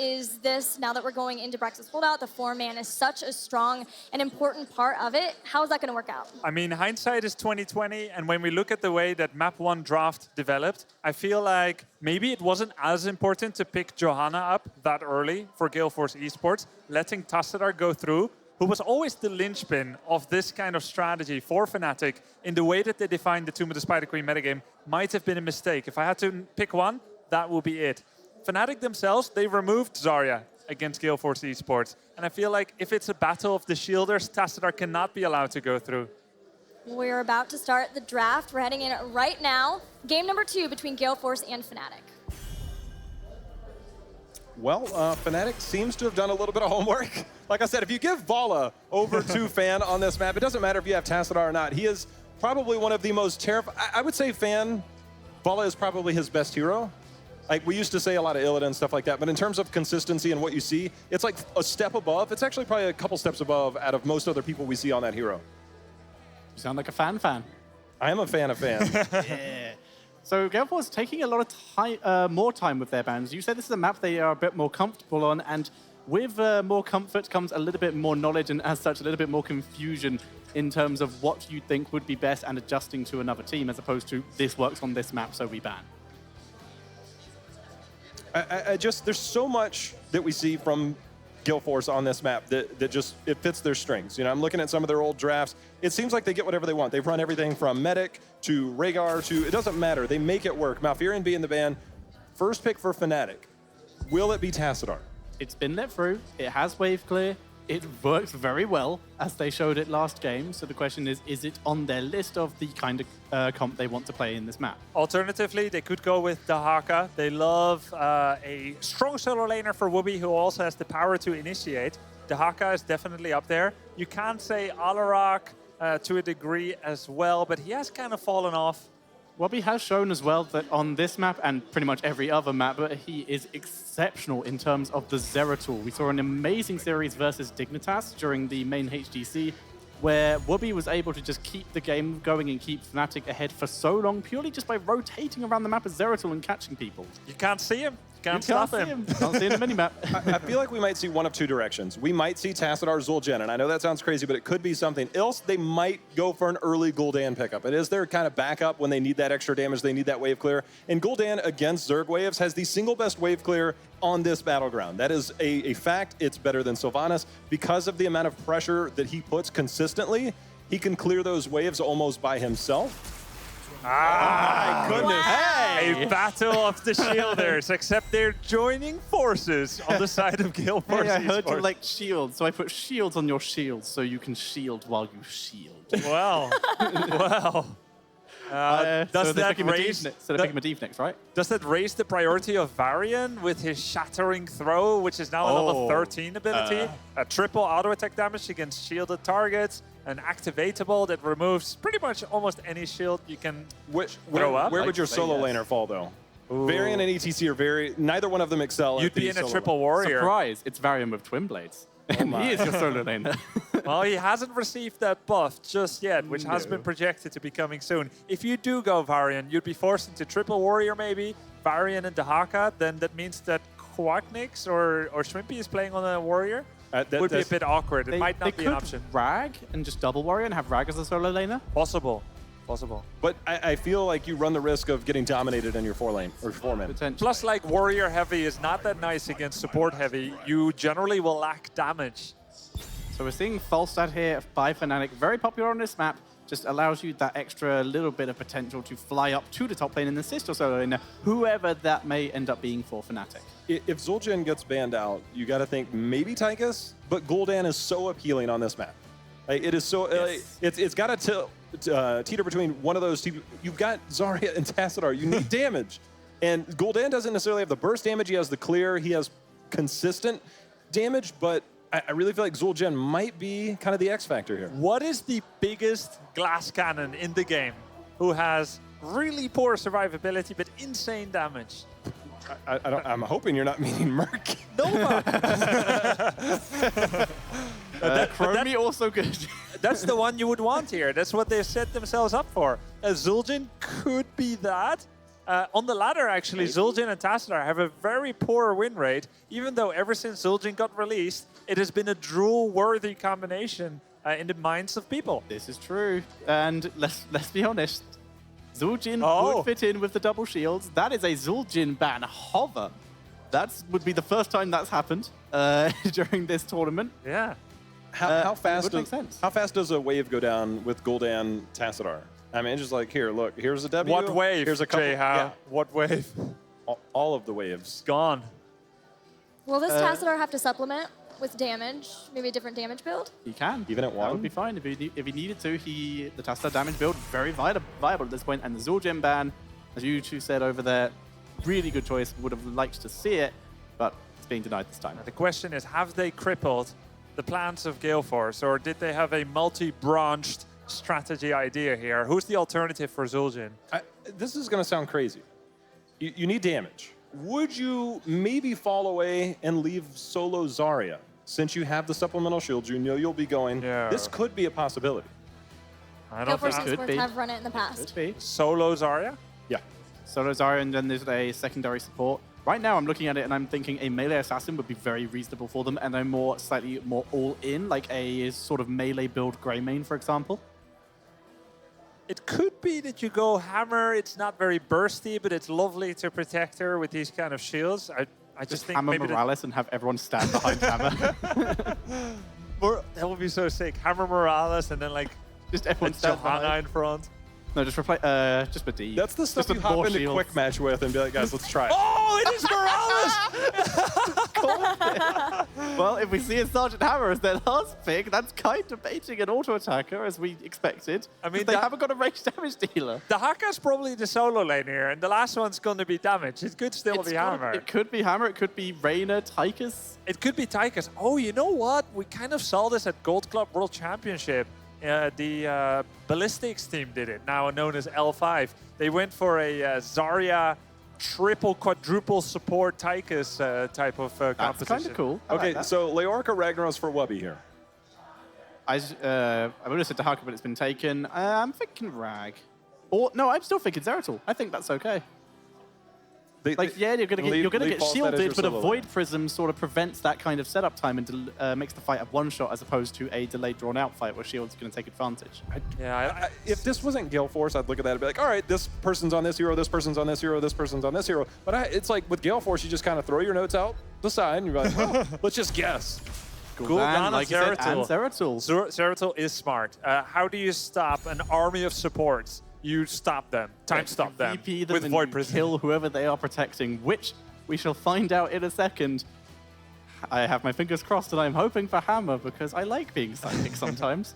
is this, now that we're going into Brexit's holdout, the 4-man is such a strong and important part of it. How is that going to work out? I mean, hindsight is 2020, and when we look at the way that Map 1 draft developed, I feel like maybe it wasn't as important to pick Johanna up that early for Gale Force Esports, letting Tassadar go through, who was always the linchpin of this kind of strategy for Fnatic in the way that they defined the Tomb of the Spider Queen metagame might have been a mistake. If I had to pick one, that would be it. Fnatic themselves, they removed Zarya against Gale Force Esports. And I feel like if it's a battle of the shielders, Tassadar cannot be allowed to go through. We're about to start the draft. We're heading in right now. Game number 2 between Gale Force and Fnatic. Well, Fnatic seems to have done a little bit of homework. Like I said, if you give Vala over to Fan on this map, it doesn't matter if you have Tassadar or not. He is probably one of the most terrifying. I would say Fan, Vala is probably his best hero. Like, we used to say a lot of Illidan and stuff like that, but in terms of consistency and what you see, it's like a step above. It's actually probably a couple steps above out of most other people we see on that hero. You sound like a fan. I am a fan of Fan. Yeah. So Gale Force taking a lot of time, more time with their bans. You said this is a map they are a bit more comfortable on, and with more comfort comes a little bit more knowledge, and as such, a little bit more confusion in terms of what you think would be best and adjusting to another team, as opposed to this works on this map, so we ban. There's so much that we see from Gale Force on this map that just, it fits their strengths. You know, I'm looking at some of their old drafts. It seems like they get whatever they want. They've run everything from Medic to Rhaegar to, it doesn't matter. They make it work. Malfurion being the ban, first pick for Fnatic. Will it be Tassadar? It's been let through. It has wave clear. It works very well, as they showed it last game. So the question is it on their list of the kind of comp they want to play in this map? Alternatively, they could go with Dahaka. They love a strong solo laner for Wooby who also has the power to initiate. Dahaka is definitely up there. You can say Alarak to a degree as well, but he has kind of fallen off. Wobby has shown as well that on this map and pretty much every other map, but he is exceptional in terms of the Zeratul. We saw an amazing series versus Dignitas during the main HGC, where Wobby was able to just keep the game going and keep Fnatic ahead for so long, purely just by rotating around the map as Zeratul and catching people. You can't see him. Can't stop him. Can't see him in the minimap. I feel like we might see one of two directions. We might see Tassadar Zul'jin, and I know that sounds crazy, but it could be something else. They might go for an early Gul'dan pickup. It is their kind of backup when they need that extra damage, they need that wave clear. And Gul'dan against Zerg waves has the single best wave clear on this battleground. That is a fact. It's better than Sylvanas. Because of the amount of pressure that he puts consistently, he can clear those waves almost by himself. Ah, my goodness. Wow. A battle of the shielders, except they're joining forces on the side of Gale Force. Hey, I heard you Esports. like shields, so I put shields on your shields so you can shield while you shield. Well, well. Does that raise the priority of Varian with his shattering throw, which is now a level 13 ability? A triple auto attack damage against shielded targets, an activatable that removes pretty much almost any shield you can throw up. Where would your solo laner fall, though? Ooh. Varian and ETC are neither one of them excel. You'd be in a triple warrior. Surprise, it's Varian with Twin Blades. And he is your solo laner. Well, he hasn't received that buff just yet, which has been projected to be coming soon. If you do go Varian, you'd be forced into triple warrior maybe, Varian and Dahaka, then that means that Quacknix or Shrimpy is playing on a warrior. Would be a bit awkward. It might not be an option. Rag and just double warrior and have Rag as a solo laner? Possible. But I feel like you run the risk of getting dominated in your 4-lane or 4-man. Plus, like, warrior heavy is not that nice against support heavy. You generally will lack damage. So we're seeing Falstad here by Fnatic, very popular on this map. Just allows you that extra little bit of potential to fly up to the top lane and assist your solo laner, whoever that may end up being for Fnatic. If Zul'jin gets banned out, you got to think maybe Tychus, but Gul'dan is so appealing on this map. Like, it is so, it's got to teeter between one of those two. You've got Zarya and Tassadar. You need damage. And Gul'dan doesn't necessarily have the burst damage. He has the clear. He has consistent damage, but I really feel like Zul'jin might be kind of the X factor here. What is the biggest glass cannon in the game who has really poor survivability but insane damage? I'm hoping you're not meaning Merc. Nova. Chromie also good. That's the one you would want here. That's what they've set themselves up for. Zul'jin could be that. On the ladder, actually, Zul'jin and Tassadar have a very poor win rate. Even though ever since Zul'jin got released, it has been a drool-worthy combination in the minds of people. This is true. And let's be honest. Zul'jin would fit in with the double shields. That is a Zul'jin ban hover. That would be the first time that's happened during this tournament. Yeah. How fast would make sense. How fast does a wave go down with Gul'dan Tassadar? I mean, it's just like, here, look, here's a W. What wave, Here's a couple. Jay-How? What wave? All of the waves. Gone. Will this Tassadar have to supplement with damage? Maybe a different damage build? He can. Even at That one? would be fine. If he needed to, the Tassadar damage build, very viable at this point. And the Zul'jin ban, as you two said over there, really good choice. Would have liked to see it, but it's being denied this time. The question is, have they crippled the plans of Gale Force, or did they have a multi-branched strategy idea here? Who's the alternative for Zul'jin? This is going to sound crazy. You need damage. Would you maybe fall away and leave solo Zarya? Since you have the supplemental shields, you know you'll be going. Yeah. This could be a possibility. I Gale don't Force think Could Esports be. have run it in the past. Could be. solo Zarya. Yeah. Solo Zarya, and then there's a secondary support. Right now, I'm looking at it and I'm thinking a melee assassin would be very reasonable for them, and a slightly more all-in, like a sort of melee build Grey main, for example. It could be that you go Hammer. It's not very bursty, but it's lovely to protect her with these kind of shields. I just think Hammer maybe Morales and have everyone stand behind Hammer. that would be so sick. Hammer Morales and then like Just everyone stand Johanna behind. in front. No, just replace. Just with D. That's the stuff Just you with hop more into shields. quick match with and be like, guys, let's try it. Oh, it is Morales! Well, if we see a Sergeant Hammer as their last pick, that's kind of baiting an auto attacker as we expected. I mean, 'cause they that- haven't got a ranged damage dealer. The Haka's probably the solo lane here, and the last one's going to be damage. It could still be Hammer. It could be Hammer. It could be Reyna, Tychus. It could be Tychus. Oh, you know what? We kind of saw this at Gold Club World Championship. The Ballistics team did it, now known as L5. They went for a Zarya triple, quadruple support Tychus type of That's composition. kind of cool. I Okay, like that. so Leorica Ragnaros for Wubby here. I would have said Dahaka, but it's been taken. I'm thinking Rag. Or no, I'm still thinking Zeratul. I think that's okay. Like, yeah, you're gonna get shielded, but a Void Prism sort of prevents that kind of setup time and makes the fight a one-shot as opposed to a delayed, drawn-out fight where shield's gonna take advantage. If this wasn't Gale Force, I'd look at that and be like, all right, this person's on this hero, this person's on this hero, this person's on this hero. But it's like with Gale Force, you just kind of throw your notes out the side and you're like, well, let's just guess. Gul'dan like you said, and Zeratul. Zeratul. Zeratul is smart. How do you stop an army of supports? You stop them. Time stop them VP them with and Void you Prism. kill whoever they are protecting, which we shall find out in a second. I have my fingers crossed and I'm hoping for Hammer because I like being psychic sometimes.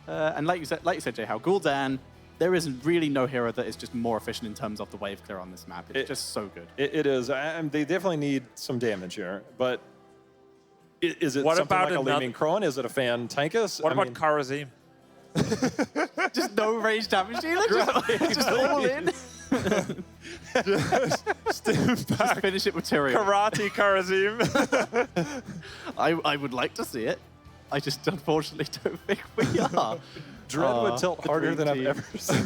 And like you said, Jay, how Gul'dan, there is really no hero that is just more efficient in terms of the wave clear on this map. It's just so good. It is. They definitely need some damage here, but is it What something about like a another- Leeming Kron? Is it a Fan Tychus? What about Karazim? Just no range damage dealer, just all in. Just finish it with Tyrion. Karate Karazim. I would like to see it. I just unfortunately don't think we are. Dread would tilt the harder dream than I've team. ever seen.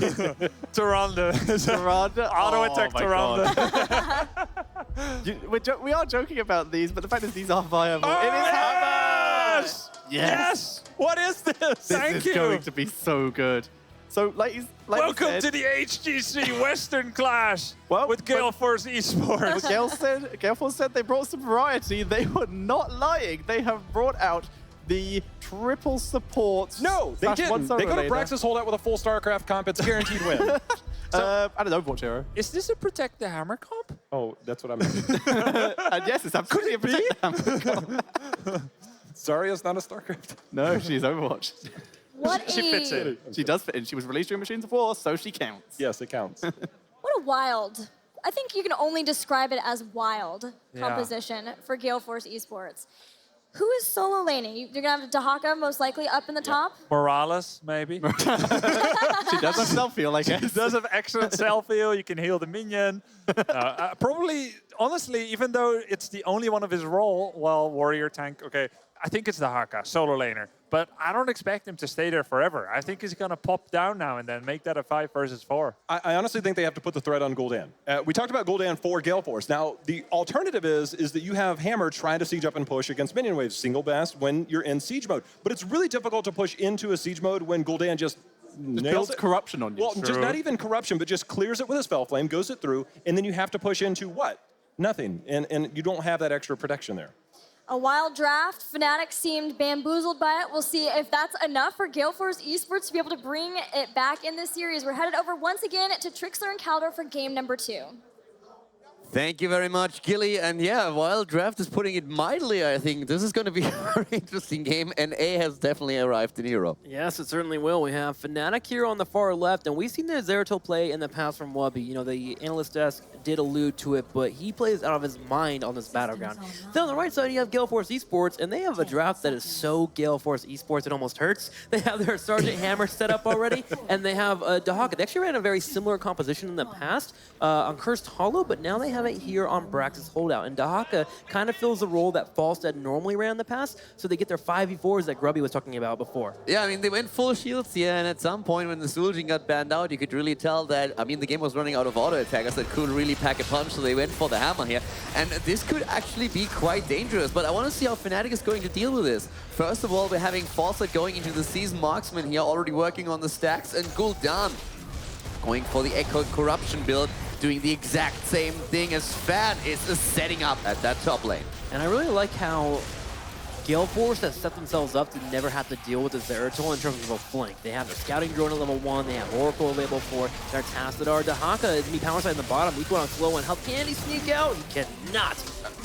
Tyrande. Tyrande? Auto attack my Tyrande. We are joking about these, but the fact is these are viable. It is Hammer! Yes! Yes! What is this? This Thank is you. going to be so good. So, like Welcome you said, to the HGC Western Clash Well, with Gale Force Esports. Gale Force said they brought some variety. They were not lying. They have brought out the triple support. No, they didn't. They go to Braxis holdout with a full StarCraft comp. It's a guaranteed win. And an Overwatch hero. Is this a Protect the Hammer comp? Oh, that's what I meant. And yes, it's absolutely a Protect the Hammer. Zarya's not a StarCraft. No, she's Overwatch. What She fits in. She does fit in. She was released during Machines of War, so she counts. Yes, it counts. What a wild. I think you can only describe it as wild Yeah. composition for Gale Force Esports. Who is solo laning? You're going to have Dahaka most likely up in the top? Morales, maybe. She does have self-heal, I guess. Does have excellent self-heal. You can heal the minion. Probably, honestly, even though it's the only one of his role, well, warrior tank, okay. I think it's the Haka, solo laner. But I don't expect him to stay there forever. I think he's going to pop down now and then, make that a 5 versus 4. I honestly think they have to put the threat on Gul'dan. We talked about Gul'dan for Gale Force. Now, the alternative is that you have Hammer trying to siege up and push against minion waves, single best when you're in siege mode. But it's really difficult to push into a siege mode when Gul'dan just nails it. Corruption on you. Well, just not even corruption, but just clears it with a spell flame, goes it through, and then you have to push into what? Nothing. And you don't have that extra protection there. A wild draft. Fnatic seemed bamboozled by it. We'll see if that's enough for Gale Force Esports to be able to bring it back in this series. We're headed over once again to Trickster and Caldor for game number 2. Thank you very much, Gilly. And yeah, Wild Draft is putting it mildly, I think. This is going to be a very interesting game, and A has definitely arrived in Europe. Yes, it certainly will. We have Fnatic here on the far left, and we've seen the Zeratul play in the past from Wubby. You know, the analyst desk did allude to it, but he plays out of his mind on this battleground. Then on the right side, you have Gale Force Esports, and they have a draft that is so Gale Force Esports, it almost hurts. They have their Sergeant Hammer set up already, and they have Dahaka. They actually ran a very similar composition in the past on Cursed Hollow, but now they have it here on Brax's Holdout. And Dahaka kind of fills the role that Falstead normally ran in the past, so they get their 5v4s that Grubby was talking about before. Yeah, I mean, they went full shields here, and at some point when the Zul'jin got banned out, you could really tell that, I mean, the game was running out of auto attackers that could really pack a punch, so they went for the hammer here. And this could actually be quite dangerous, but I want to see how Fnatic is going to deal with this. First of all, we're having Falstead going into the Season Marksman here, already working on the stacks, and Gul'dan going for the Echo Corruption build, doing the exact same thing as Fan is setting up at that top lane. And I really like how Gale Force has set themselves up to never have to deal with the Zeratul in terms of a flank. They have their Scouting Drone at level 1, they have Oracle at level 4, their Tassadar. Dahaka is going to be power side in the bottom. He's going on slow, and how can he sneak out? He cannot.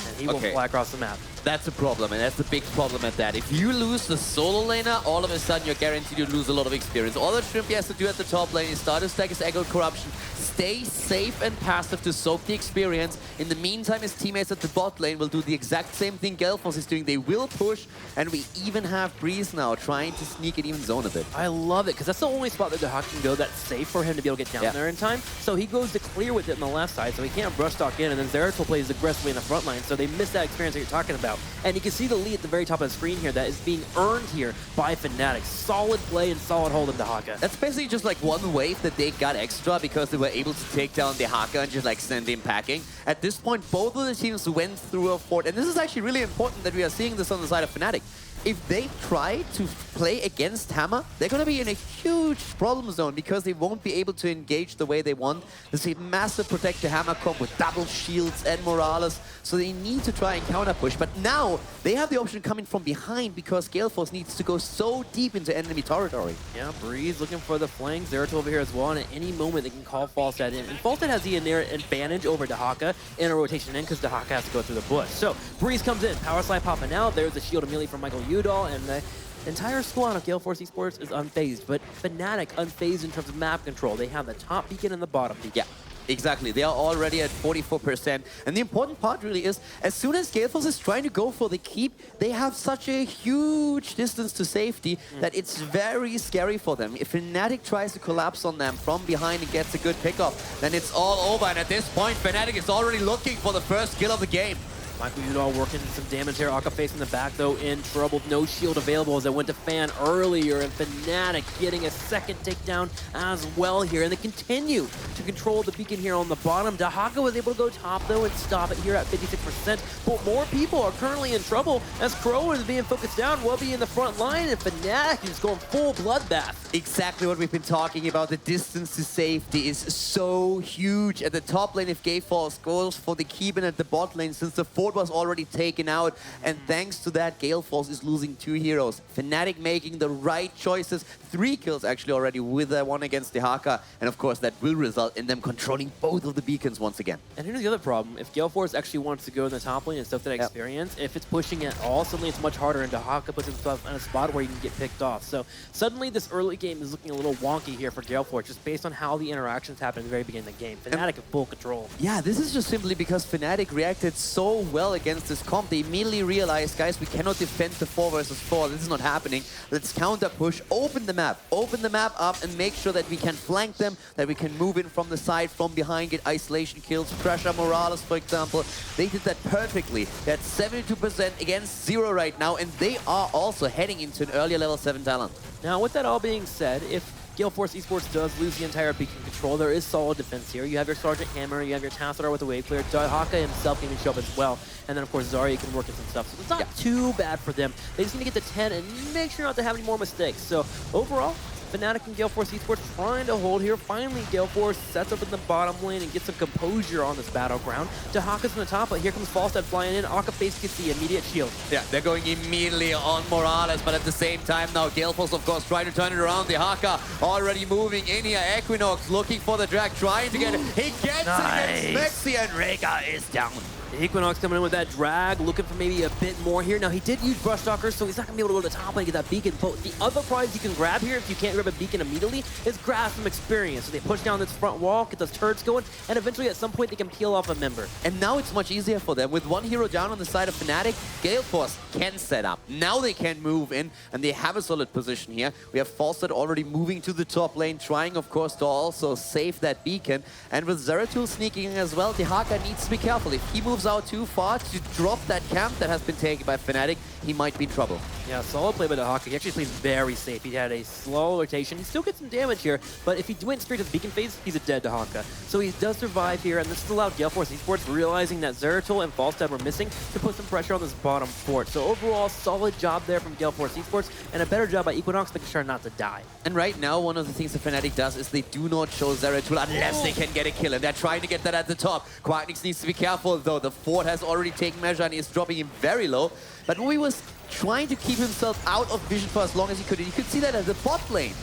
And he will fly across the map. That's a problem, and that's the big problem at that. If you lose the solo laner, all of a sudden you're guaranteed to lose a lot of experience. All that Shrimpy has to do at the top lane is start to stack his Echo Corruption, stay safe and passive to soak the experience. In the meantime, his teammates at the bot lane will do the exact same thing Gale Force is doing. They will push, and we even have Breeze now trying to sneak and even zone a bit. I love it, because that's the only spot that Dahaka can go that's safe for him to be able to get down there in time. So he goes to clear with it on the left side, so he can't brush stalk in, and then Zeratul plays aggressively in the front line, so they miss that experience that you're talking about. And you can see the lead at the very top of the screen here that is being earned here by Fnatic. Solid play and solid hold of Dahaka. That's basically just like one wave that they got extra because they were able to take down the Haka and just like send him packing. At this point, both of the teams went through a fort, and this is actually really important that we are seeing this on the side of Fnatic. If they try to play against Hammer, they're going to be in a huge problem zone because they won't be able to engage the way they want. There's a massive protector Hammer comp with double shields and Morales, so they need to try and counter push. But now they have the option coming from behind because Gale Force needs to go so deep into enemy territory. Yeah, Breeze looking for the flank. Zeratul over here as well, and at any moment they can call Falstead in. And Falstead has the inherent advantage over Dahaka in a rotation in because Dahaka has to go through the bush. So Breeze comes in, power slide popping out. There's a shield immediately from Michael Udall, and the entire squad of Gale Force Esports is unfazed, but Fnatic unfazed in terms of map control. They have the top beacon and the bottom beacon. Yeah. Exactly, they are already at 44%. And the important part really is, as soon as Gale Force is trying to go for the keep, they have such a huge distance to safety that it's very scary for them. If Fnatic tries to collapse on them from behind and gets a good pickup, then it's all over. And at this point, Fnatic is already looking for the first kill of the game. Michael Udall working some damage here. Akka facing the back, though, in trouble. No shield available as they went to Fan earlier. And Fnatic getting a second takedown as well here. And they continue to control the beacon here on the bottom. Dahaka was able to go top, though, and stop it here at 56%. But more people are currently in trouble as Crow is being focused down. Wubby in the front line, and Fnatic is going full bloodbath. Exactly what we've been talking about. The distance to safety is so huge. At the top lane, if Gale Force goes for the keep, and at the bot lane, since the fort was already taken out, and thanks to that, Gale Force is losing 2 heroes. Fnatic making the right choices. 3 kills actually already with that one against the Haka, and of course that will result in them controlling both of the beacons once again. And here's the other problem. If Gale Force actually wants to go in the top lane and soak that experience, if it's pushing at all, suddenly it's much harder, and Dahaka puts himself in a spot where he can get picked off. So suddenly this early game is looking a little wonky here for Gale Force, just based on how the interactions happen at the very beginning of the game. Fnatic have full control. Yeah, this is just simply because Fnatic reacted so well well against this comp. They immediately realized, guys, we cannot defend the 4 versus 4. This is not happening. Let's counter push, open the map up and make sure that we can flank them, that we can move in from the side, from behind, get isolation kills, pressure Morales, for example. They did that perfectly. They're at 72% against 0 right now, and they are also heading into an earlier level 7 talent. Now, with that all being said, if Gale Force Esports does lose the entire beacon control, there is solid defense here. You have your Sergeant Hammer, you have your Tassadar with the wave clear, Haka himself can even show up as well, and then of course Zarya can work in some stuff. So it's not too bad for them. They just need to get to 10 and make sure not to have any more mistakes. So overall, Fnatic and Gale Force Esports trying to hold here. Finally, Gale Force sets up in the bottom lane and gets some composure on this battleground. Haka's in the top, but here comes Falstad flying in. Aka face gets the immediate shield. Yeah, they're going immediately on Morales, but at the same time now, Gale Force, of course, trying to turn it around. The Haka already moving in here. Equinox looking for the drag, trying to get it. He gets it against Mexi, and Rega is down. Equinox coming in with that drag, looking for maybe a bit more here. Now, he did use Brush Stalker, so he's not going to be able to go to the top lane and get that beacon. But the other prize you can grab here, if you can't grab a beacon immediately, is grab some experience. So they push down this front wall, get those turrets going, and eventually at some point they can peel off a member. And now it's much easier for them. With one hero down on the side of Fnatic, Gale Force can set up. Now they can move in, and they have a solid position here. We have Falstad already moving to the top lane, trying, of course, to also save that beacon. And with Zeratul sneaking in as well, the Haka needs to be careful. If he moves out too far to drop that camp that has been taken by Fnatic, he might be in trouble. Yeah, solid play by the Haka. He actually plays very safe. He had a slow rotation. He still gets some damage here, but if he went straight to the beacon phase, he's a dead Haka. So he does survive here, and this has allowed Gale Force Esports, realizing that Zeratul and Falstad were missing, to put some pressure on this bottom fort. So overall, solid job there from Gale Force Esports, and a better job by Equinox making sure not to die. And right now, one of the things that Fnatic does is they do not show Zeratul unless they can get a kill, and they're trying to get that at the top. Quacknix needs to be careful, though. The fort has already taken measure and is dropping him very low. But Ui was trying to keep himself out of vision for as long as he could. And you could see that at the bot lane.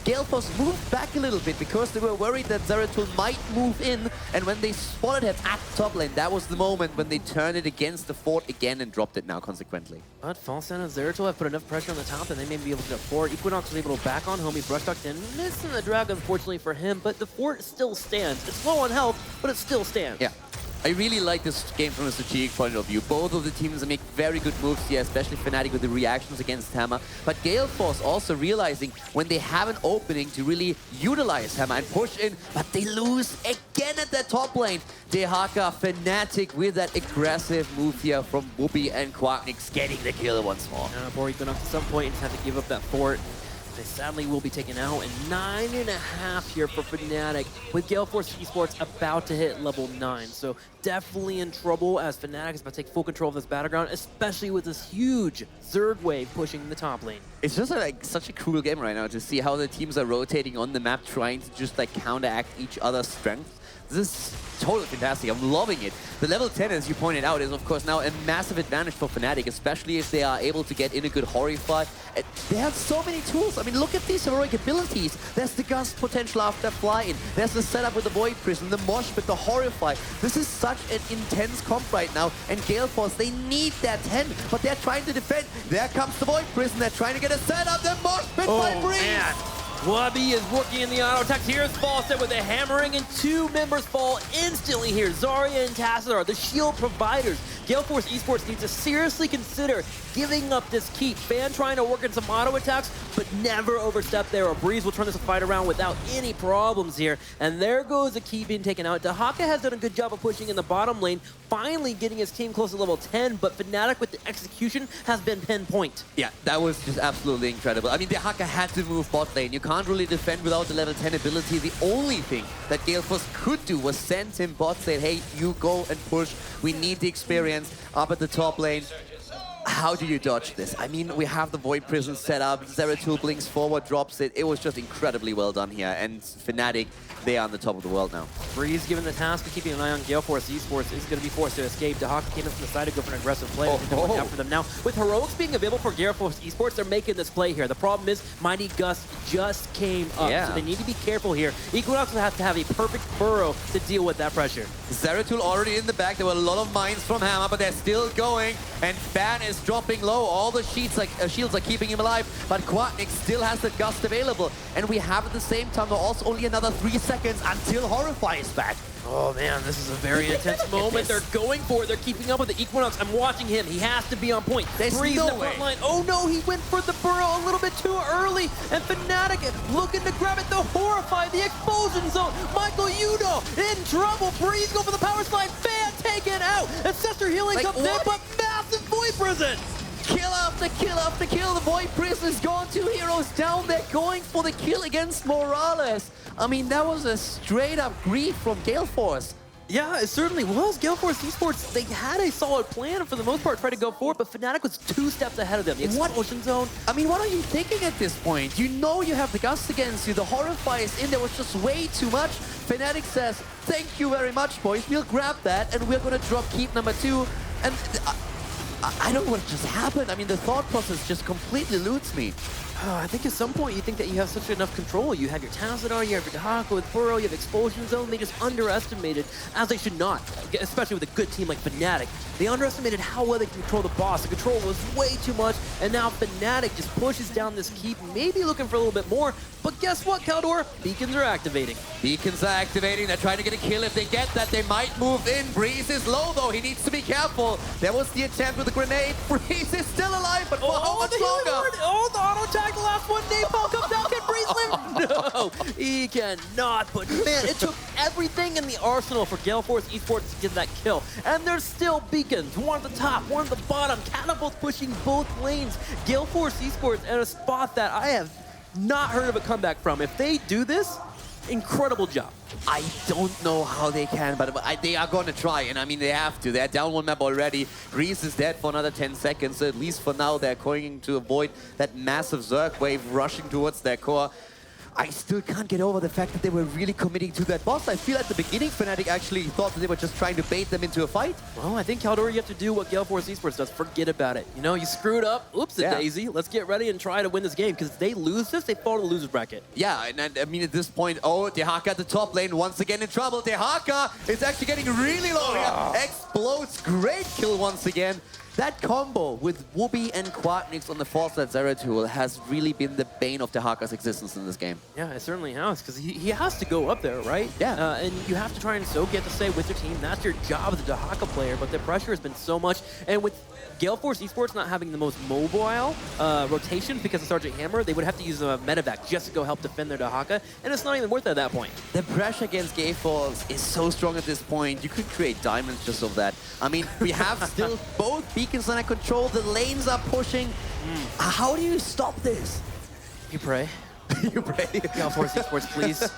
Gale Force moved back a little bit because they were worried that Zeratul might move in. And when they spotted him at the top lane, that was the moment when they turned it against the fort again and dropped it now consequently. But Falstad and Zeratul have put enough pressure on the top that they may be able to get forward. Equinox was able to back on home. He brush talked in, missing the drag unfortunately for him, but the fort still stands. It's low on health, but it still stands. Yeah. I really like this game from a strategic point of view. Both of the teams make very good moves here, especially Fnatic with the reactions against Hammer. But Gale Force also realizing when they have an opening to really utilize Hammer and push in, but they lose again at that top lane. Haka, Fnatic with that aggressive move here from Whoopi and Quacknix getting the kill once more. Poor Equinox at some point just have to give up that fort. They sadly will be taken out, and 9.5 here for Fnatic, with Gale Force Esports about to hit level 9. So definitely in trouble as Fnatic is about to take full control of this battleground, especially with this huge Zerg wave pushing the top lane. It's just like such a cool game right now to see how the teams are rotating on the map, trying to just like counteract each other's strengths. This is totally fantastic. I'm loving it. The level 10, as you pointed out, is of course now a massive advantage for Fnatic, especially if they are able to get in a good Horrify. They have so many tools. I mean, look at these heroic abilities. There's the Gust potential after fly-in. There's the setup with the Void Prison, the Mosh Pit, the Horrify. This is such an intense comp right now. And Gale Force, they need that 10, but they're trying to defend. There comes the Void Prison. They're trying to get a setup. The Mosh Pit by Breeze. Man. Wubby is working in the auto attack. Here's Falstad with a hammering, and 2 members fall instantly here. Zarya and Tassadar, the shield providers. Gale Force Esports needs to seriously consider giving up this keep. Fan trying to work in some auto attacks, but never overstep there, or Breeze will turn this fight around without any problems here. And there goes the keep being taken out. Haka has done a good job of pushing in the bottom lane, finally getting his team close to level 10, but Fnatic with the execution has been pinpoint. Yeah, that was just absolutely incredible. I mean, the Haka had to move bot lane. You can't really defend without the level 10 ability. The only thing that Gale Force could do was send him bot, say, hey, you go and push. We need the experience up at the top lane. How do you dodge this? I mean, we have the Void Prison set up. Zeratul blinks forward, drops it. It was just incredibly well done here. And Fnatic, they are on the top of the world now. Breeze, given the task of keeping an eye on Gale Force Esports, is going to be forced to escape. Haka came in from the side to go for an aggressive play. It didn't work out for them. Now, with Heroics being available for Gale Force Esports, they're making this play here. The problem is, Mighty Gust just came up, so they need to be careful here. Equinox will have to have a perfect burrow to deal with that pressure. Zeratul already in the back. There were a lot of mines from Hammer, but they're still going. And Fan is dropping low. All the shields are keeping him alive, but Quatnik still has the Gust available. And we have at the same time also only another 3 seconds until Horrify is back. Oh man, this is a very intense moment. They're going for it. They're keeping up with the Equinox. I'm watching him. He has to be on point. There's Breeze no in the front way. line. Oh no, he went for the burrow a little bit too early. And Fnatic looking to grab it. The Horrify, the explosion zone. Michael Yudo in trouble. Breeze go for the power slide. Fan taken out. Ancestor healing comes in, but massive Void Prison. Kill after kill after kill. The Void Prison is gone. 2 heroes down there going for the kill against Morales. I mean, that was a straight up grief from Gale Force. Yeah, it certainly was. Gale Force Esports, they had a solid plan for the most part, tried to go forward, but Fnatic was 2 steps ahead of them. The explosion zone. I mean, what are you thinking at this point? You know you have the Gust against you. The Horrify is in there. Was just way too much. Fnatic says, thank you very much, boys. We'll grab that, and we're going to drop keep number 2. And I don't know what just happened. I mean, the thought process just completely eludes me. I think at some point you think that you have such enough control. You have your Tazadar, you have your Dahaka with Burrow, you have Expulsion Zone. They just underestimated, as they should not, especially with a good team like Fnatic. They underestimated how well they can control the boss. The control was way too much, and now Fnatic just pushes down this keep, maybe looking for a little bit more. But guess what, Caldor? Beacons are activating. Beacons are activating. They're trying to get a kill. If they get that, they might move in. Breeze is low, though. He needs to be careful. There was the attempt with the grenade. Breeze is still alive, but for how much longer? Oh, the auto tag, the last one. Napalm comes out. Can Breeze live? No, he cannot. But man, it took everything in the arsenal for Gale Force Esports to get that kill. And there's still beacons. One at the top, one at the bottom. Catapults pushing both lanes. Gale Force Esports at a spot that I have not heard of a comeback from. If they do this, incredible job. I don't know how they can, but they are going to try, and I mean, they have to. They're down 1 map already. Grease is dead for another 10 seconds, so at least for now, they're going to avoid that massive Zerg wave rushing towards their core. I still can't get over the fact that they were really committing to that boss. I feel at the beginning, Fnatic actually thought that they were just trying to bait them into a fight. Well, I think, Caldor, you have to do what Gale Force Esports does. Forget about it. You know, you screwed up. Oops-a-daisy. Let's get ready and try to win this game, because if they lose this, they fall to the loser's bracket. Yeah, and I mean, at this point, oh, Dehaka at the top lane, once again in trouble. Dehaka is actually getting really low here. Explodes. Great kill once again. That combo with Wooby and Quatnix on the Force-led Zeratul has really been the bane of Dehaka's existence in this game. Yeah, it certainly has, because he has to go up there, right? Yeah. And you have to try and soak it to stay with your team. That's your job as a Dahaka player, but the pressure has been so much. And with Gale Force Esports not having the most mobile rotation because of Sergeant Hammer, they would have to use a medevac just to go help defend their Dahaka, and it's not even worth it at that point. The pressure against Gale Force is so strong at this point. You could create diamonds just of that. I mean, we have still both beacons under control. The lanes are pushing. How do you stop this? You pray. You pray. Gale Force Esports, please.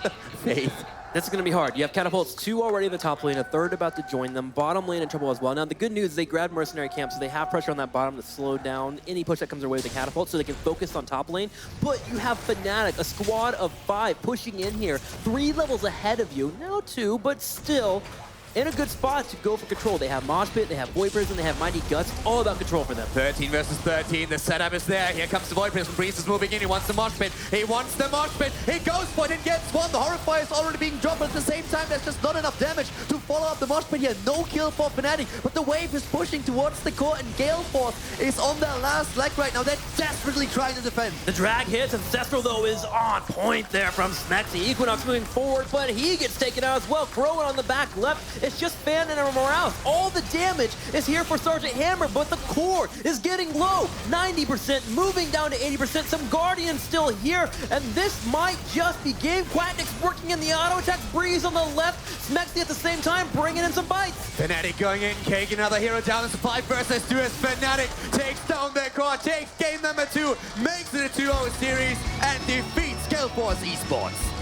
Faith. This is going to be hard. You have Catapults 2 already in the top lane, a third about to join them. Bottom lane in trouble as well. Now, the good news is they grabbed Mercenary Camp, so they have pressure on that bottom to slow down any push that comes their way with the Catapult, so they can focus on top lane. But you have Fnatic, a squad of 5 pushing in here, 3 levels ahead of you. Now 2, but still in a good spot to go for control. They have Mosh Pit, they have Void Prison, they have Mighty Guts, all about control for them. 13 versus 13, the setup is there. Here comes the Void Prison. Breeze is moving in, he wants the Mosh Pit. He wants the Mosh Pit. He goes for it and gets one. The Horrify is already being dropped, but at the same time, there's just not enough damage to follow up the Mosh Pit here. No kill for Fnatic, but the wave is pushing towards the core, and Gale Force is on their last leg right now. They're desperately trying to defend. The drag hits, Ancestral though is on point there from Smexy. Equinox moving forward, but he gets taken out as well. Crowan on the back left. It's just Fan and Morales. All the damage is here for Sergeant Hammer, but the core is getting low. 90%, moving down to 80%. Some Guardians still here, and this might just be game. Quatnik's working in the auto attack. Breeze on the left. Smexy at the same time, bringing in some bites. Fnatic going in, Cake another hero down. It's a 5 versus 2 as Fnatic takes down their core, takes game number 2, makes it a 2-0 series, and defeats Gale Force Esports.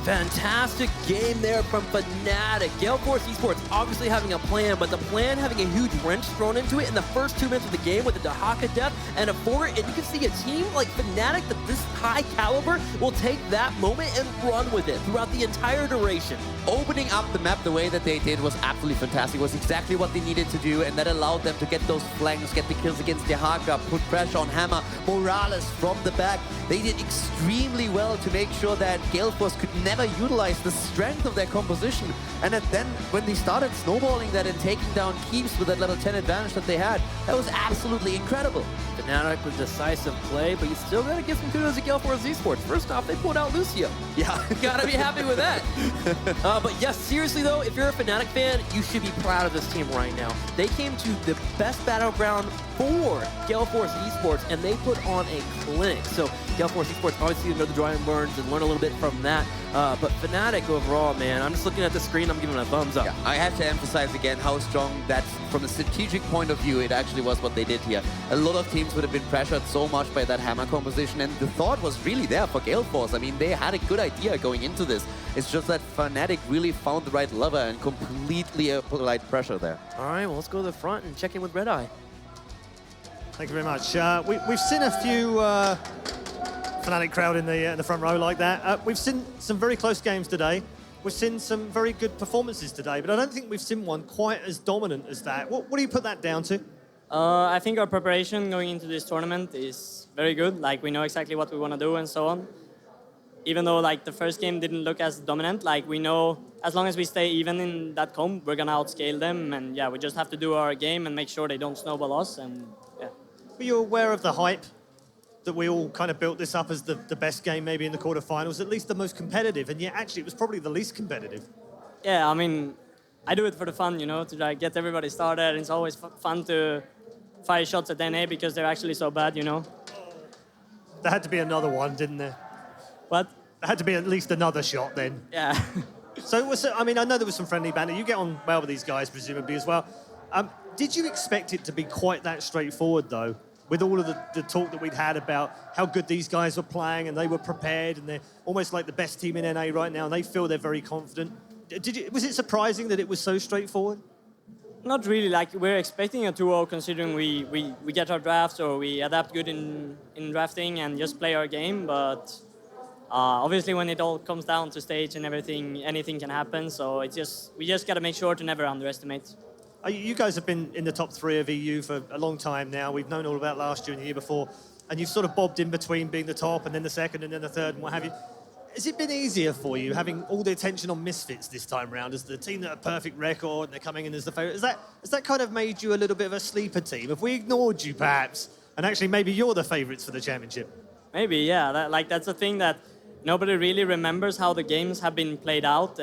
Fantastic game there from Fnatic. Gale Force Esports obviously having a plan, but the plan having a huge wrench thrown into it in the first 2 minutes of the game with the Dahaka death and a fort. And you can see a team like Fnatic that this high caliber will take that moment and run with it throughout the entire duration. Opening up the map the way that they did was absolutely fantastic. It was exactly what they needed to do, and that allowed them to get those flanks, get the kills against Dehaka, put pressure on Hammer. Morales from the back. They did extremely well to make sure that Gale Force could never never utilized the strength of their composition. And then when they started snowballing that and taking down keeps with that level 10 advantage that they had, that was absolutely incredible. Fnatic with decisive play, but you still gotta give some kudos to Gale Force Esports. First off, they pulled out Lucio. Yeah. Gotta be happy with that. But yes, seriously though, if you're a Fnatic fan, you should be proud of this team right now. They came to the best battleground for Gale Force Esports, and they put on a clinic. So Gale Force Esports obviously know the drawing boards and learn a little bit from that. But Fnatic overall, man, I'm just looking at the screen, I'm giving it a thumbs up. Yeah, I have to emphasize again how strong that, from a strategic point of view, it actually was what they did here. A lot of teams would have been pressured so much by that hammer composition, and the thought was really there for Gale Force. I mean, they had a good idea going into this. It's just that Fnatic really found the right lever and completely applied pressure there. All right, well, let's go to the front and check in with Red Eye. Thank you very much. We've seen a few Fnatic crowd in the front row like that. We've seen some very close games today. We've seen some very good performances today, but I don't think we've seen one quite as dominant as that. What do you put that down to? I think our preparation going into this tournament is very good. Like, we know exactly what we want to do and so on. Even though like the first game didn't look as dominant, like we know as long as we stay even in that comp, we're gonna outscale them. And yeah, we just have to do our game and make sure they don't snowball us. And yeah. Were you aware of the hype that we all kind of built this up as the best game maybe in the quarterfinals, at least the most competitive, and yet actually it was probably the least competitive? Yeah, I mean, I do it for the fun, you know, to like get everybody started. It's always fun to fire shots at NA because they're actually so bad, you know. There had to be another one, didn't there? What? There had to be at least another shot then. Yeah. So, I mean, I know there was some friendly banter. You get on well with these guys, presumably, as well. Did you expect it to be quite that straightforward, though, with all of the talk that we'd had about how good these guys were playing and they were prepared and they're almost like the best team in NA right now and they feel they're very confident? Was it surprising that it was so straightforward? Not really. Like, we're expecting a 2-0 considering we get our drafts or we adapt good in drafting and just play our game, but obviously when it all comes down to stage and everything, anything can happen, so we just got to make sure to never underestimate. You guys have been in the top 3 of EU for a long time now. We've known all about last year and the year before, and you've sort of bobbed in between being the top and then the second and then the third and what have you. Has it been easier for you having all the attention on Misfits this time round as the team that have perfect record and they're coming in as the favourite? Has that kind of made you a little bit of a sleeper team? Have we ignored you perhaps, and actually maybe you're the favourites for the championship? Maybe, yeah. That's a thing that nobody really remembers how the games have been played out.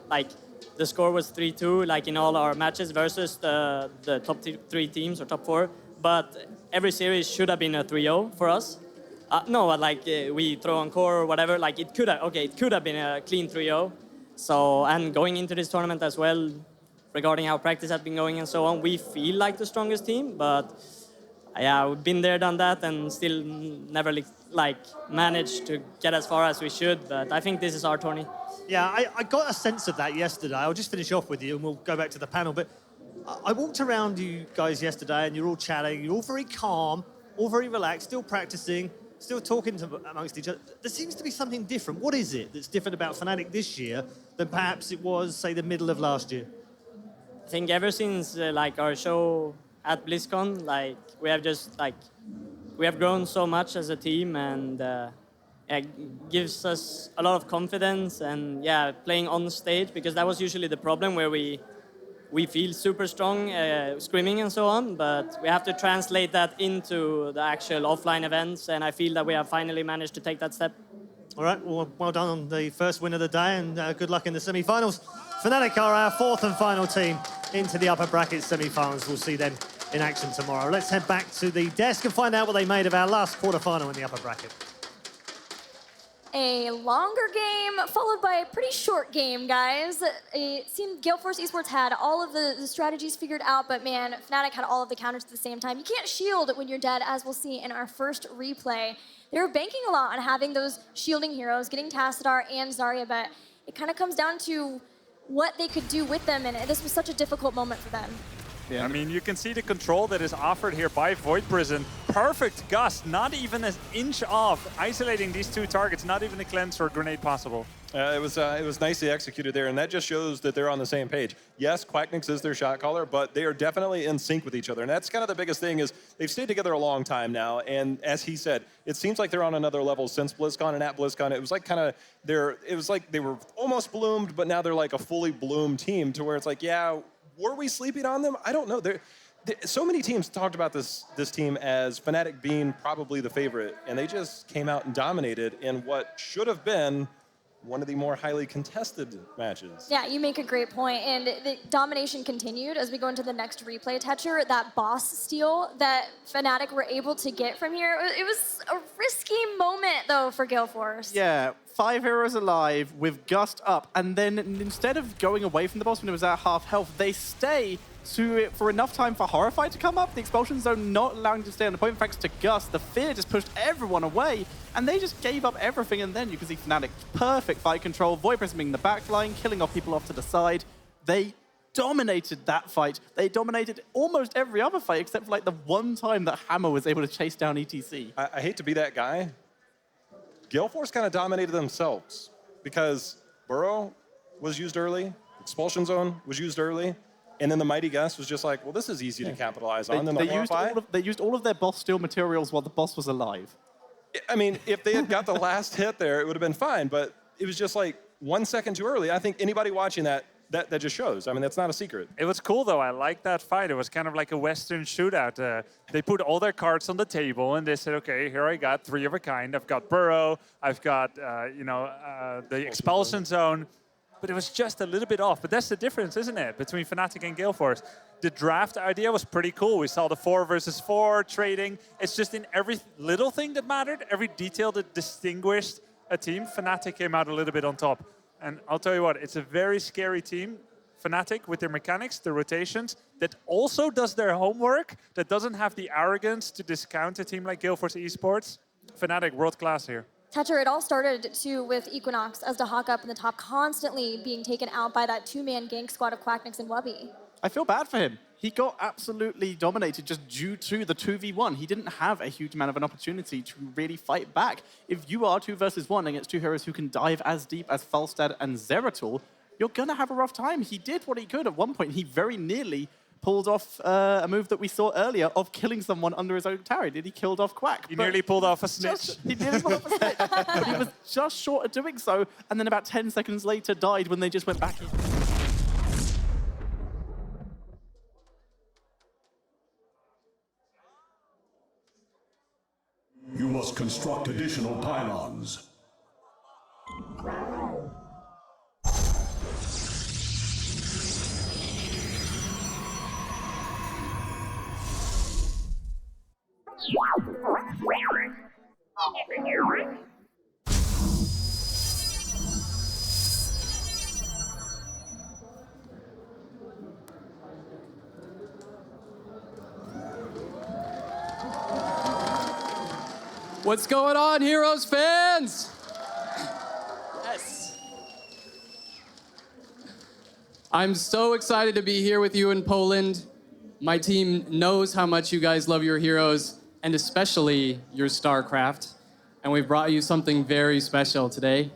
Like, the score was 3-2, like in all our matches versus the top 3 teams or top 4. But every series should have been a 3-0 for us. No, like we throw on core or whatever. Like it could have been a clean 3-0. So, and going into this tournament as well, regarding how practice has been going and so on, we feel like the strongest team. But yeah, we've been there, done that, and still never like managed to get as far as we should. But I think this is our tourney. Yeah, I got a sense of that yesterday. I'll just finish off with you and we'll go back to the panel. But I walked around you guys yesterday and you're all chatting. You're all very calm, all very relaxed, still practicing, still talking amongst each other. There seems to be something different. What is it that's different about Fnatic this year than perhaps it was, say, the middle of last year? I think ever since like our show at BlizzCon, like we have grown so much as a team, and it gives us a lot of confidence. And yeah, playing on stage, because that was usually the problem where we feel super strong screaming and so on, but we have to translate that into the actual offline events, and I feel that we have finally managed to take that step. All right, well done on the first win of the day, and good luck in the semi-finals. Fnatic are our 4th and final team into the upper bracket semi-finals. We'll see them in action tomorrow. Let's head back to the desk and find out what they made of our last quarter-final in the upper bracket. A longer game followed by a pretty short game, guys. It seemed Gale Force Esports had all of the strategies figured out, but man, Fnatic had all of the counters at the same time. You can't shield when you're dead, as we'll see in our first replay. They were banking a lot on having those shielding heroes, getting Tassadar and Zarya, but it kind of comes down to what they could do with them, and this was such a difficult moment for them. Yeah. I mean, you can see the control that is offered here by Void Prison. Perfect gust, not even an inch off, isolating these 2 targets, not even a cleanse or grenade possible. It was nicely executed there, and that just shows that they're on the same page. Yes, Quacknix is their shot caller, but they are definitely in sync with each other, and that's kind of the biggest thing is they've stayed together a long time now, and as he said, it seems like they're on another level since BlizzCon, and at BlizzCon, it was like it was like they were almost bloomed, but now they're like a fully bloomed team to where it's like, yeah, were we sleeping on them? I don't know. So many teams talked about this team as Fnatic being probably the favorite, and they just came out and dominated in what should have been one of the more highly contested matches. Yeah, you make a great point, and the domination continued as we go into the next replay toucher. That boss steal that Fnatic were able to get from here, it was a risky moment, though, for Gale Force. Yeah, 5 heroes alive with Gust up, and then instead of going away from the boss when it was at half health, they stay for enough time for Horrify to come up. The expulsion zone not allowing to stay on the point thanks to Gust. The fear just pushed everyone away, and they just gave up everything, and then you can see Fnatic perfect fight control, Void Prisming the backline, killing off people off to the side. They dominated that fight. They dominated almost every other fight except for like the one time that Hammer was able to chase down ETC. I hate to be that guy. Gale Force kind of dominated themselves because Burrow was used early, Expulsion Zone was used early, and then the Mighty Gust was just like, well, this is easy to capitalize on. They used all of their boss steal materials while the boss was alive. I mean, if they had got the last hit there, it would have been fine, but it was just like 1 second too early. I think anybody watching that just shows. I mean, that's not a secret. It was cool, though. I liked that fight. It was kind of like a Western shootout. They put all their cards on the table, and they said, okay, here I got 3 of a kind. I've got Burrow. I've got, the Expulsion Zone. But it was just a little bit off. But that's the difference, isn't it, between Fnatic and Gale Force? The draft idea was pretty cool. We saw the 4 versus 4 trading. It's just in every little thing that mattered, every detail that distinguished a team, Fnatic came out a little bit on top. And I'll tell you what, it's a very scary team, Fnatic, with their mechanics, their rotations, that also does their homework, that doesn't have the arrogance to discount a team like Gale Force Esports. Fnatic, world class here. Toucher, it all started too with Equinox as the hawk up in the top, constantly being taken out by that 2-man gank squad of Quacknix and Wubby. I feel bad for him. He got absolutely dominated just due to the 2v1. He didn't have a huge amount of an opportunity to really fight back. If you are 2 versus 1 against 2 heroes who can dive as deep as Falstad and Zeratul, you're going to have a rough time. He did what he could at one point. He very nearly pulled off a move that we saw earlier of killing someone under his own tower. He killed off Quack. He nearly pulled off a snitch. He nearly pulled off a snitch. But he was just short of doing so, and then about 10 seconds later died when they just went back in. You must construct additional pylons. What's going on, Heroes fans? Yes. I'm so excited to be here with you in Poland. My team knows how much you guys love your heroes, and especially your StarCraft. And we brought you something very special today.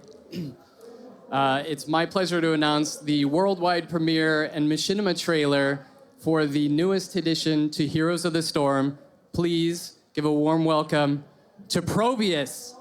It's my pleasure to announce the worldwide premiere and machinima trailer for the newest addition to Heroes of the Storm. Please give a warm welcome to Probius.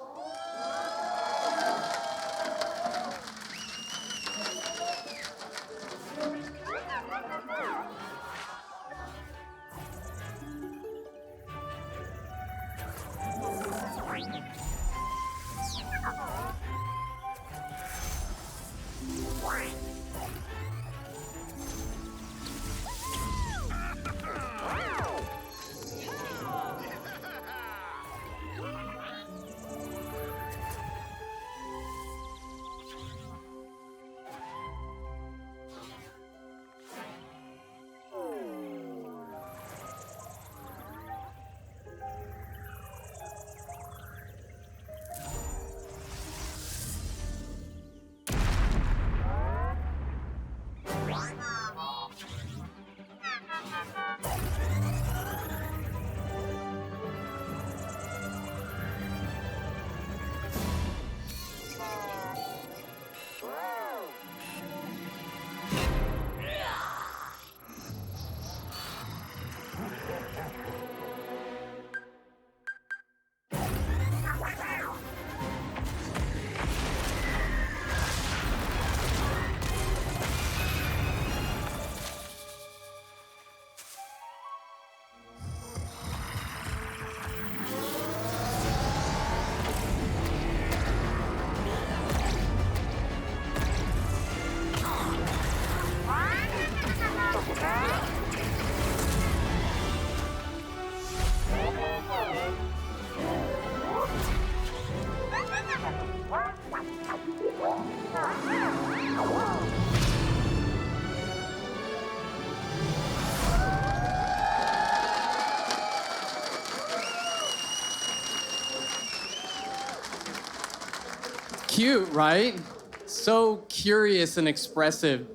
cute, right? So curious and expressive.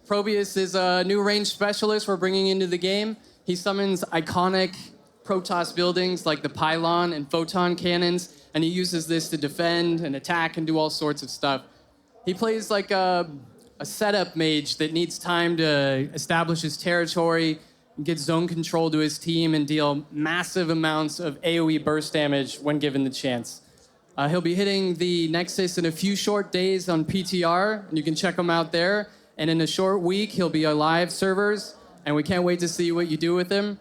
Probius is a new range specialist we're bringing into the game. He summons iconic Protoss buildings like the pylon and photon cannons, and he uses this to defend and attack and do all sorts of stuff. He plays like a setup mage that needs time to establish his territory, get zone control to his team, and deal massive amounts of AoE burst damage when given the chance. He'll be hitting the Nexus in a few short days on PTR, and you can check him out there. And in a short week, he'll be on live servers, and we can't wait to see what you do with him.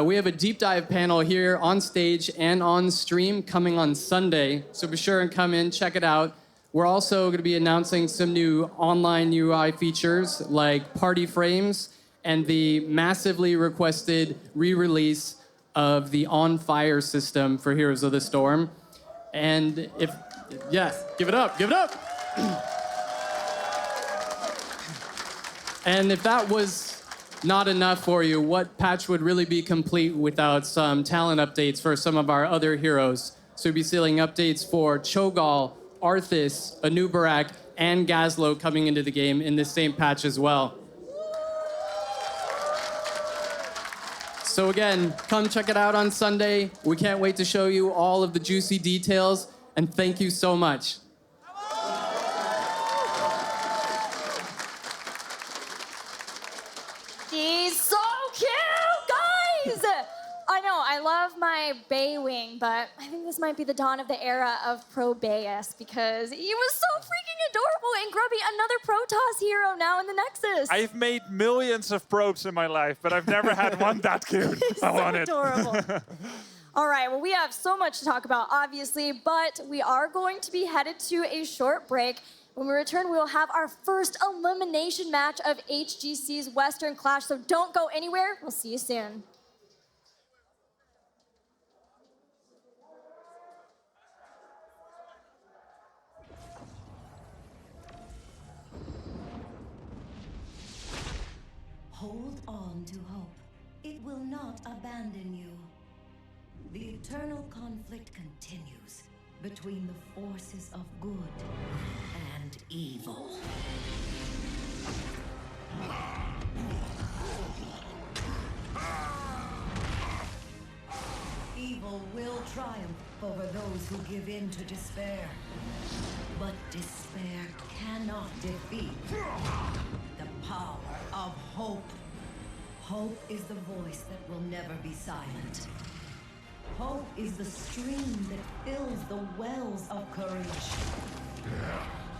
We have a deep dive panel here on stage and on stream coming on Sunday, so be sure and come in, check it out. We're also going to be announcing some new online UI features like party frames and the massively requested re-release of the On Fire system for Heroes of the Storm. And yes, give it up. And if that was not enough for you, what patch would really be complete without some talent updates for some of our other heroes? So we'll be seeing updates for Cho'Gall, Arthas, Anubarak, and Gazlo coming into the game in this same patch as well. So again, come check it out on Sunday. We can't wait to show you all of the juicy details, and thank you so much. He's so cute, guys! I know, I love my Bay Wing, but I think this might be the dawn of the era of Probius because he was so freaking adorable and grubby. Another Protoss hero now in the Nexus. I've made millions of probes in my life, but I've never had one that cute. He's I so want adorable. All right, well, we have so much to talk about, obviously, but we are going to be headed to a short break. When we return, we will have our first elimination match of HGC's Western Clash, so don't go anywhere. We'll see you soon. Hold on to hope. It will not abandon you. The eternal conflict continues between the forces of good and evil. Evil will triumph over those who give in to despair. But despair cannot defeat the power of hope. Hope is the voice that will never be silent. Hope is the stream that fills the wells of courage.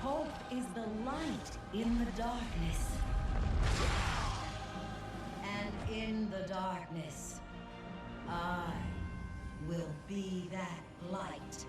Hope is the light in the darkness. And in the darkness, I will be that light.